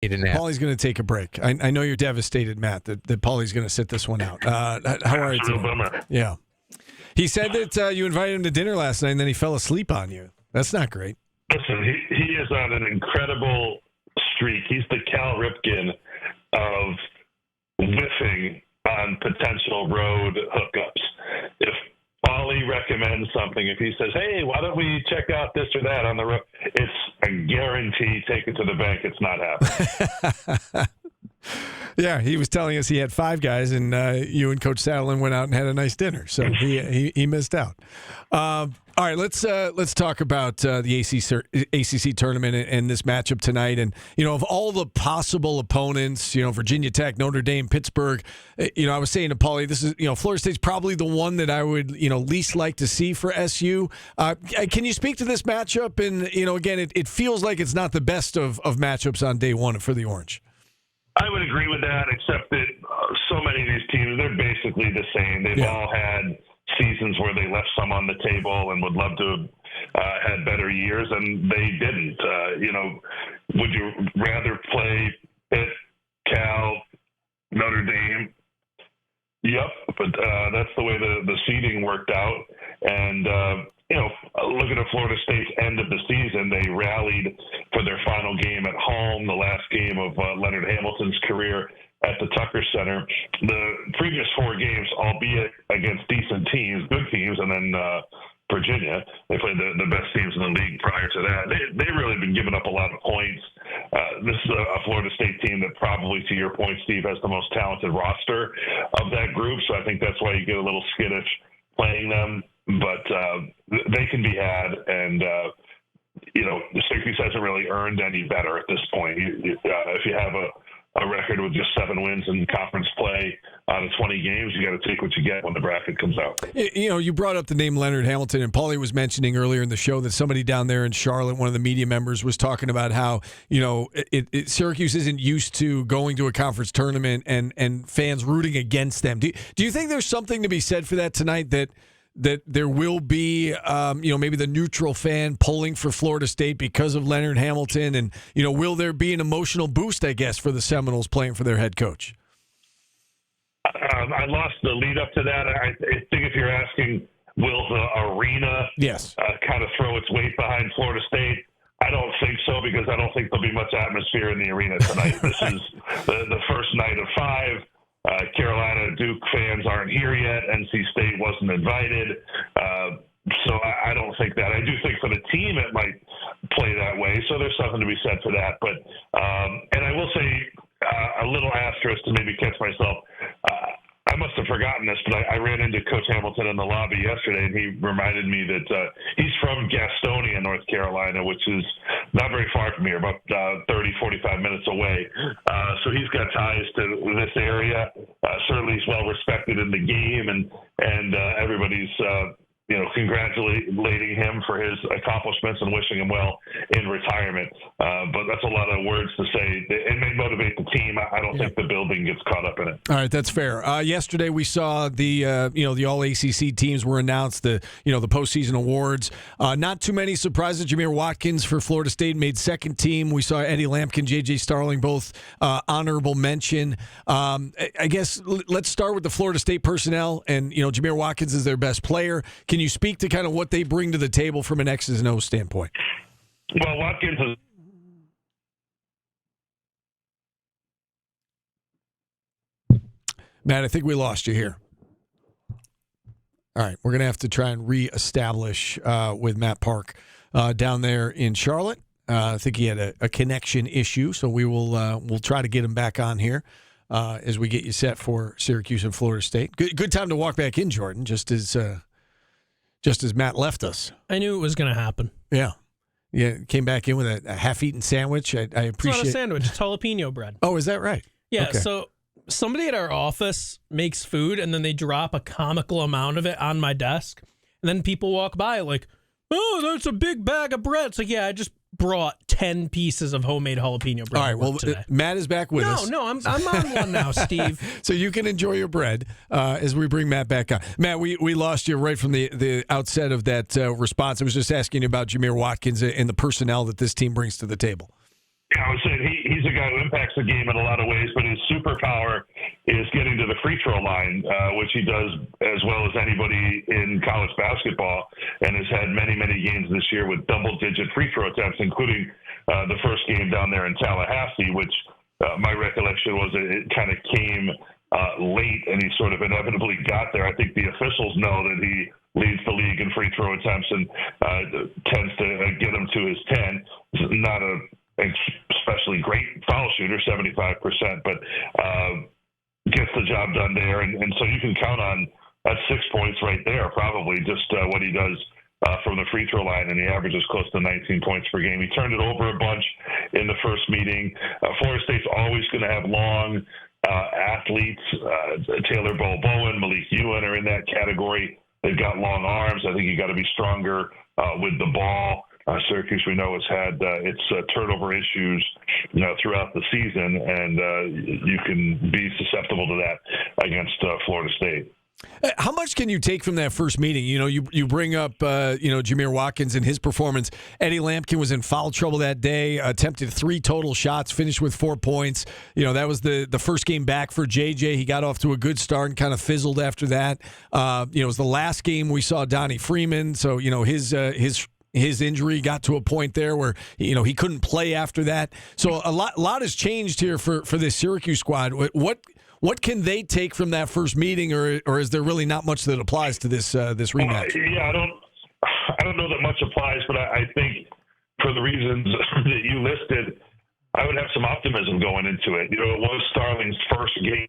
Paulie's going to take a break. I know you're devastated, Matt, that Paulie's going to sit this one he how are you today? Yeah. He said that you invited him to dinner last night and then he fell asleep on you. That's not great. Listen, he is on an incredible streak. He's the Cal Ripken of whiffing on potential road hookups. If Paulie recommends something, if he says, hey, why don't we check out this or that on the road, it's a guarantee, take it to the bank, it's not happening. Yeah, he was telling us he had 5 guys, and you and Coach Saddlein went out and had a nice dinner, so he missed out. All right, let's talk about the ACC tournament and this matchup tonight. And of all the possible opponents, Virginia Tech, Notre Dame, Pittsburgh. I was saying to Paulie, this is Florida State's probably the one that I would least like to see for SU. Can you speak to this matchup? And again, it feels like it's not the best of matchups on day one for the Orange. I would agree with that, except that so many of these teams, they're basically the same. They've all had seasons where they left some on the table and would love to have had better years, and they didn't. Would you rather play Pitt, Cal, Notre Dame? Yep, but that's the way the seeding worked out. And, looking at Florida State's end of the season, they rallied for their final game at home, the last game of Leonard Hamilton's career at the Tucker Center. The previous 4 games, albeit against decent teams, good teams, and then Virginia, they played the best teams in the league prior to that. They've really been giving up a lot of points. This is a Florida State team that probably, to your point, Steve, has the most talented roster of that group, so I think that's why you get a little skittish playing them. But they can be had, and the Syracuse hasn't really earned any better at this point. If you have a record with just 7 wins in conference play out of 20 games, you got to take what you get when the bracket comes out. You brought up the name Leonard Hamilton, and Paulie was mentioning earlier in the show that somebody down there in Charlotte, one of the media members, was talking about how Syracuse isn't used to going to a conference tournament and fans rooting against them. Do you think there's something to be said for that tonight, that there will be, maybe the neutral fan pulling for Florida State because of Leonard Hamilton? And, will there be an emotional boost, I guess, for the Seminoles playing for their head coach? I lost the lead up to that. I think if you're asking, will the arena kind of throw its weight behind Florida State? I don't think so, because I don't think there'll be much atmosphere in the arena tonight. This is the first night of 5. Carolina Duke fans aren't here yet. NC State wasn't invited. So I don't think that. I do think for the team it might play that way. So there's something to be said for that. But and I will say a little asterisk to maybe catch myself. I must have forgotten this, but I ran into Coach Hamilton in the lobby yesterday, and he reminded me that he's from Gastonia, North Carolina, which is not very far from here, about 30, 45 minutes away. So he's got ties to this area. Certainly he's well respected in the game, and everybody's congratulating him for his accomplishments and wishing him well in retirement. But that's a lot of words to say. It may motivate the team. I don't think the building gets caught up in it. All right, that's fair. Yesterday we saw the all ACC teams were announced, the postseason awards. Not too many surprises. Jameer Watkins for Florida State made second team. We saw Eddie Lampkin, JJ Starling, both honorable mention. I guess let's start with the Florida State personnel, and Jameer Watkins is their best player. Can you speak to kind of what they bring to the table from an X's and O's standpoint? Well, Watkins is... Matt, I think we lost you here. All right, we're going to have to try and reestablish with Matt Park down there in Charlotte. I think he had a connection issue, so we'll try to get him back on here as we get you set for Syracuse and Florida State. Good time to walk back in, Jordan, just as Matt left us. I knew it was going to happen. Yeah. Came back in with a half-eaten sandwich. I appreciate. It's not a sandwich. It's jalapeno bread. Oh, is that right? Yeah. Okay. So somebody at our office makes food, and then they drop a comical amount of it on my desk, and then people walk by like, "Oh, that's a big bag of bread." It's like, yeah, I just brought 10 pieces of homemade jalapeno bread. All right, well, today. Matt is back with us. No, I'm on one now, Steve. So you can enjoy your bread as we bring Matt back on. Matt, we lost you right from the outset of that response. I was just asking you about Jameer Watkins and the personnel that this team brings to the table. Yeah, I was saying he's a guy who impacts the game in a lot of ways, but his superpower is getting to the free throw line, which he does as well as anybody in college basketball, and has had many, many games this year with double-digit free throw attempts, including the first game down there in Tallahassee, which my recollection was it kind of came late, and he sort of inevitably got there. I think the officials know that he leads the league in free throw attempts and tends to get him to his 10. Not a especially great foul shooter, 75%, but gets the job done there. And so you can count on that's 6 points right there, probably just what he does from the free throw line, and he averages close to 19 points per game. He turned it over a bunch in the first meeting. Florida State's always going to have long athletes. Taylor Bowen, Malik Ewan are in that category. They've got long arms. I think you got to be stronger with the ball. Syracuse, we know, has had its turnover issues throughout the season, and you can be susceptible to that against Florida State. How much can you take from that first meeting? You bring up, Jameer Watkins and his performance. Eddie Lampkin was in foul trouble that day, attempted 3 total shots, finished with 4 points. That was the first game back for JJ. He got off to a good start and kind of fizzled after that. It was the last game we saw Donnie Freeman. So, his injury got to a point there where, he couldn't play after that. So a lot has changed here for this Syracuse squad. What can they take from that first meeting, or is there really not much that applies to this rematch? I don't know that much applies, but I think for the reasons that you listed, I would have some optimism going into it. It was Starling's first game.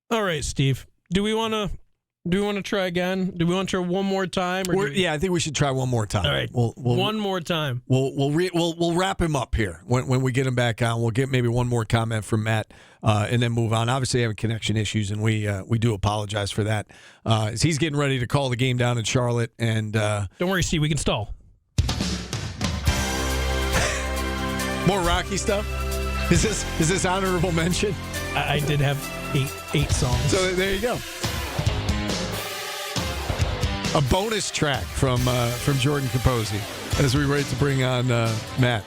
All right, Steve. Do we want to try again? Do we want to try one more time? I think we should try one more time. All right, one more time. We'll wrap him up here when we get him back on. We'll get maybe one more comment from Matt, and then move on. Obviously, having connection issues, and we do apologize for that. As he's getting ready to call the game down in Charlotte, and don't worry, Steve, we can stall. More Rocky stuff. Is this honorable mention? I did have eight songs. So there you go. A bonus track from Jordan Capozzi as we wait to bring on Matt.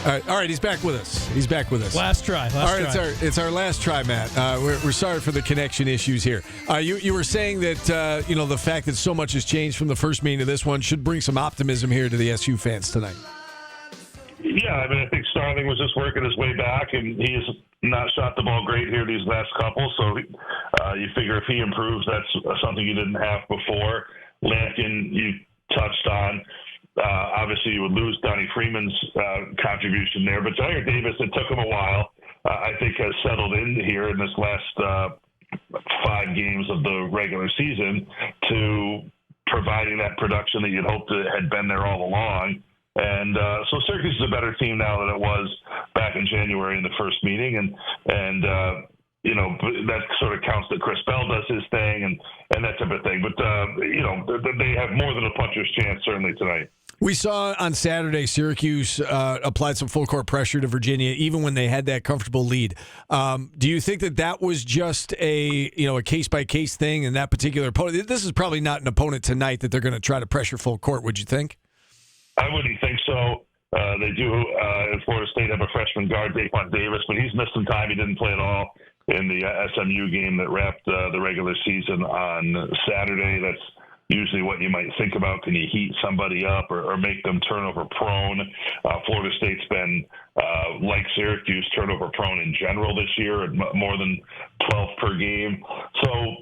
All right, he's back with us. Last try. It's our last try, Matt. We're sorry for the connection issues here. You were saying that the fact that so much has changed from the first meeting to this one should bring some optimism here to the SU fans tonight. Yeah, I think Starling was just working his way back, and he has not shot the ball great here these last couple. So you figure if he improves, that's something you didn't have before. Lampkin, you touched on. Obviously, you would lose Donnie Freeman's contribution there. But Jair Davis, it took him a while, I think, has settled in here in this last 5 games of the regular season to providing that production that you'd hoped had been there all along. And so Syracuse is a better team now than it was back in January in the first meeting. And that sort of counts that Chris Bell does his thing and that type of thing. But, they have more than a puncher's chance, certainly, tonight. We saw on Saturday Syracuse applied some full court pressure to Virginia, even when they had that comfortable lead. Do you think that was just a case by case thing in that particular opponent? This is probably not an opponent tonight that they're going to try to pressure full court. Would you think? I wouldn't think so. They do in Florida State have a freshman guard, Daquan Davis, but he's missed some time. He didn't play at all in the SMU game that wrapped the regular season on Saturday. That's usually what you might think about. Can you heat somebody up or make them turnover prone? Florida State's been, like Syracuse, turnover prone in general this year, at more than 12 per game. So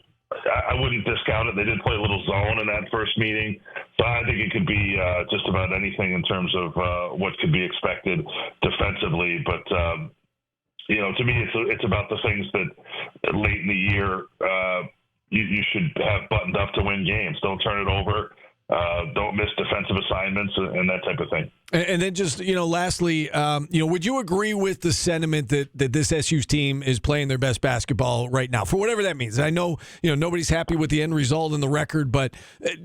I wouldn't discount it. They did play a little zone in that first meeting. So I think it could be just about anything in terms of what could be expected defensively. But, to me, it's about the things that late in the year you should have buttoned up to win games. Don't turn it over. Don't miss defensive assignments and that type of thing. And then just, lastly, would you agree with the sentiment that this SU team is playing their best basketball right now, for whatever that means? I know, nobody's happy with the end result and the record, but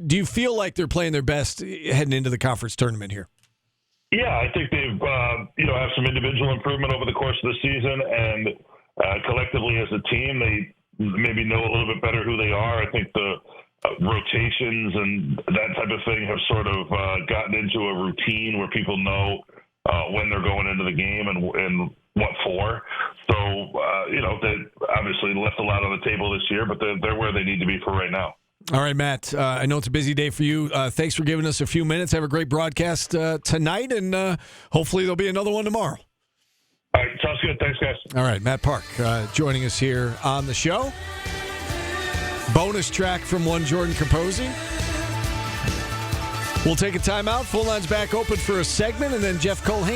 do you feel like they're playing their best heading into the conference tournament here? Yeah, I think they've, have some individual improvement over the course of the season, and collectively as a team, they maybe know a little bit better who they are. I think the rotations and that type of thing have sort of gotten into a routine where people know when they're going into the game and what for. So, they obviously left a lot on the table this year, but they're where they need to be for right now. All right, Matt, I know it's a busy day for you. Thanks for giving us a few minutes. Have a great broadcast tonight, and hopefully there'll be another one tomorrow. All right, sounds good. Thanks, guys. All right, Matt Park joining us here on the show. Bonus track from one Jordan Capozzi. We'll take a timeout. Full line's back open for a segment, and then Jeff Colhane.